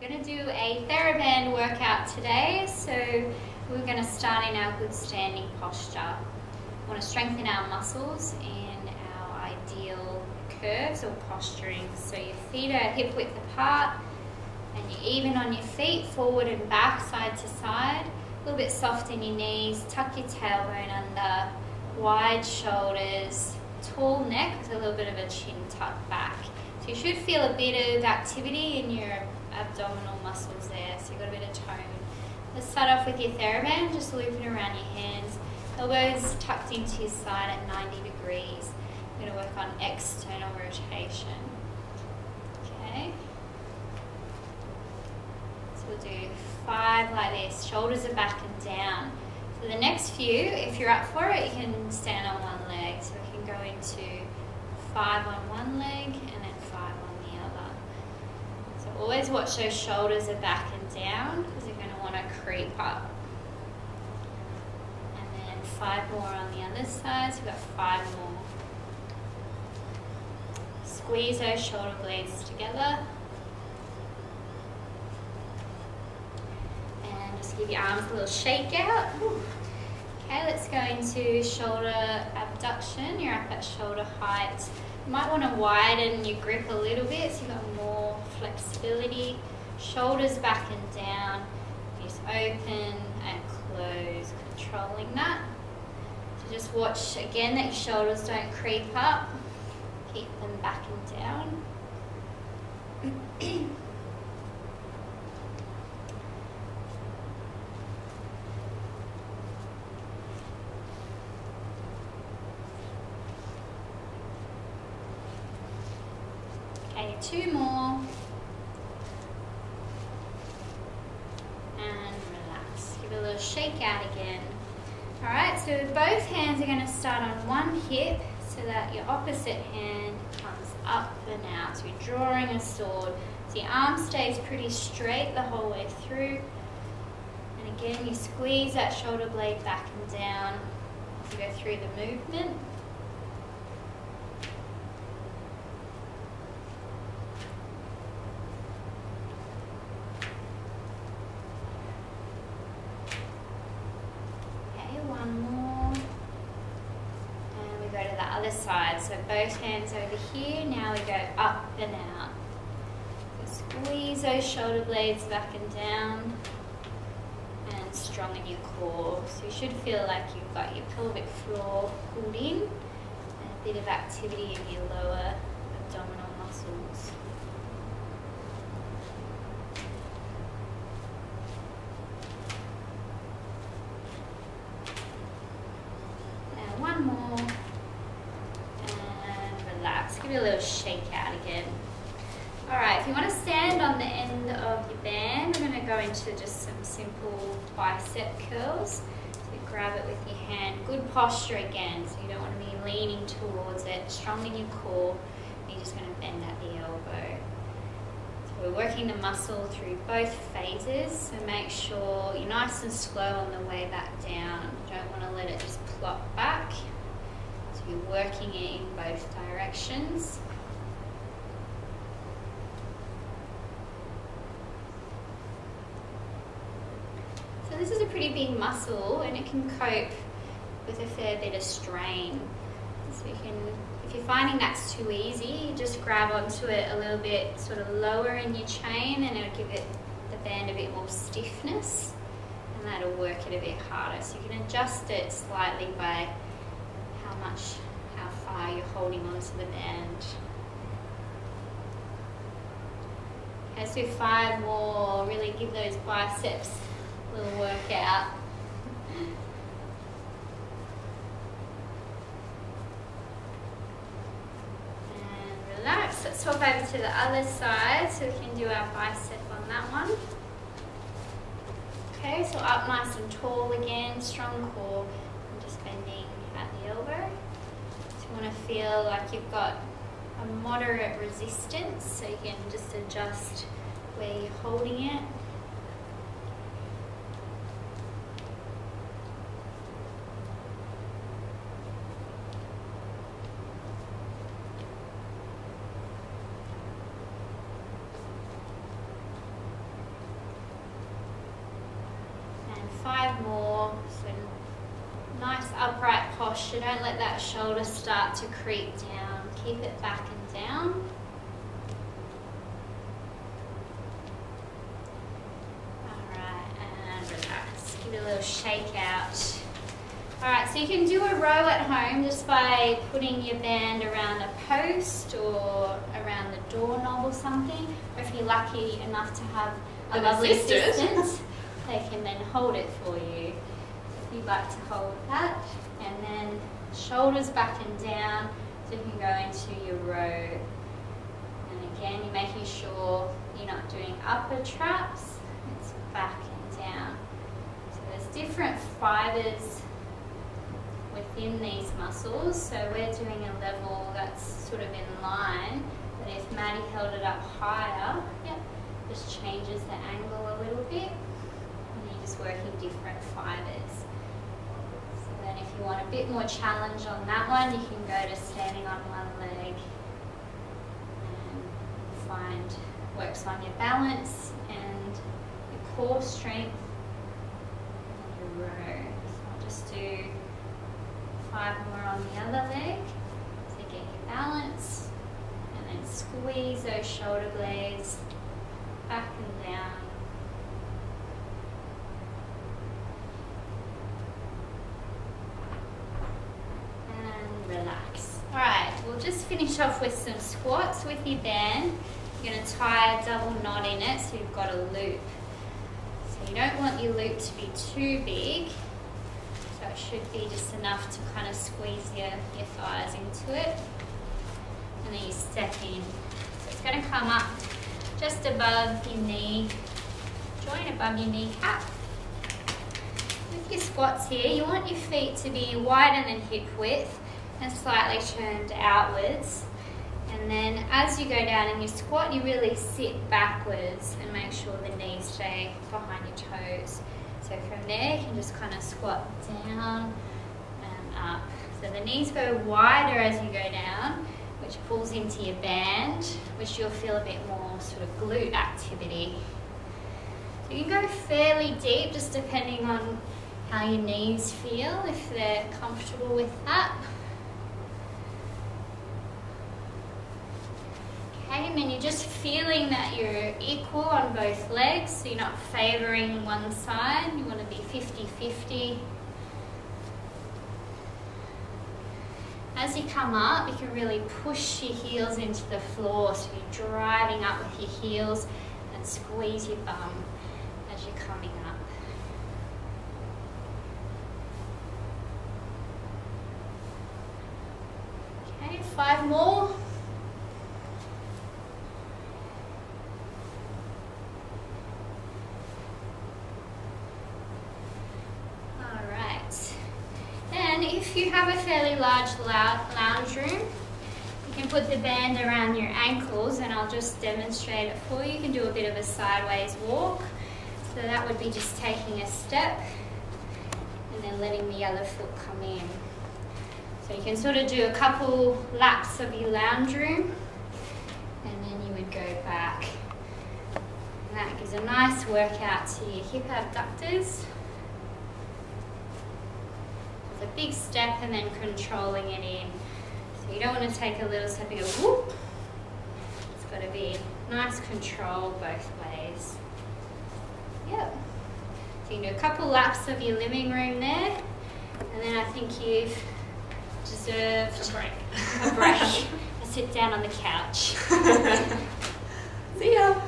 We're going to do a Theraband workout today, so we're going to start in our good standing posture. We want to strengthen our muscles and our ideal curves or posturing. So your feet are hip width apart and you're even on your feet, forward and back, side to side. A little bit soft in your knees, tuck your tailbone under, wide shoulders, tall neck with a little bit of a chin tuck back. So you should feel a bit of activity in your abdominal muscles there, so you've got a bit of tone. Let's start off with your Theraband, just looping around your hands. Elbows tucked into your side at 90 degrees. We're going to work on external rotation. Okay. So we'll do 5 like this. Shoulders are back and down. For the next few, if you're up for it, you can stand on one leg. So we can go into 5 on one leg and then 5 on the other. So always watch those shoulders are back and down because you're going to want to creep up. And then 5 more on the other side, so we've got 5 more. Squeeze those shoulder blades together. And just give your arms a little shake out. Okay, let's go into shoulder abduction. You're up at shoulder height. You might want to widen your grip a little bit so you've got more flexibility. Shoulders back and down. Just open and close, controlling that. So just watch again that your shoulders don't creep up. Keep them back and down. Okay, 2 more. And relax. Give it a little shake out again. Alright, so both hands are going to start on one hip so that your opposite hand comes up and out. So you're drawing a sword. So your arm stays pretty straight the whole way through. And again, you squeeze that shoulder blade back and down as you go through the movement. Side. So both hands over here, now we go up and out. So squeeze those shoulder blades back and down and strong in your core. So you should feel like you've got your pelvic floor pulled in and a bit of activity in your lower abdominal muscles. Now one more. Give it a little shake out again. Alright, if you want to stand on the end of your band, we're going to go into just some simple bicep curls. So you grab it with your hand. Good posture again, so you don't want to be leaning towards it. Strong in your core. You're just going to bend at the elbow. So we're working the muscle through both phases, so make sure you're nice and slow on the way back down. You don't want to let it just plop back. You're working it in both directions. So this is a pretty big muscle and it can cope with a fair bit of strain. So you can, if you're finding that's too easy, you just grab onto it a little bit sort of lower in your chain and it'll give it the band a bit more stiffness and that'll work it a bit harder. So you can adjust it slightly by how far you're holding onto the band. Okay, let's do 5 more. Really give those biceps a little workout. And relax. Let's swap over to the other side so we can do our bicep on that one. Okay, so up nice and tall again, strong core. Bending at the elbow. So you want to feel like you've got a moderate resistance, so you can just adjust where you're holding it. 5 more. So nice upright posture. Don't let that shoulder start to creep down. Keep it back and down. Alright, and relax. Give it a little shake out. Alright, so you can do a row at home just by putting your band around a post or around the doorknob or something. Or if you're lucky enough to have a lovely assistant, they can then hold it for you. If you'd like to hold that, and then shoulders back and down so you can go into your row. And again, you're making sure you're not doing upper traps, it's back and down. So there's different fibers within these muscles, so we're doing a level that's sort of in line, but if Maddie held it up higher, just changes the angle a little bit, and you're just working different fibers. So then if you want a bit more challenge on that one, you can go to standing on one leg and find works on your balance and your core strength and your row. So I'll just do 5 more on the other leg to get your balance, and then squeeze those shoulder blades back and down. And relax. Alright, we'll just finish off with some squats with your band. You're going to tie a double knot in it so you've got a loop. So you don't want your loop to be too big. So it should be just enough to kind of squeeze your thighs into it. And then you step in. So it's going to come up just above your knee, joint above your kneecap. With your squats here, you want your feet to be wider than hip width and slightly turned outwards. And then as you go down in your squat, you really sit backwards and make sure the knees stay behind your toes. So from there, you can just kind of squat down and up. So the knees go wider as you go down, which pulls into your band, which you'll feel a bit more sort of glute activity. So you can go fairly deep, just depending on how your knees feel, if they're comfortable with that. Okay, and then you're just feeling that you're equal on both legs, so you're not favouring one side. You want to be 50-50. As you come up, you can really push your heels into the floor, so you're driving up with your heels and squeeze your bum as you're coming up. Okay, 5 more. If you have a fairly large lounge room, you can put the band around your ankles, and I'll just demonstrate it for you. You can do a bit of a sideways walk. So that would be just taking a step and then letting the other foot come in. So you can sort of do a couple laps of your lounge room, and then you would go back. And that gives a nice workout to your hip abductors. A big step and then controlling it in. So you don't want to take a little step and go whoop. It's got to be nice control both ways. Yep. So you can do a couple laps of your living room there, and then I think you've deserved a break. Sit down on the couch. See ya.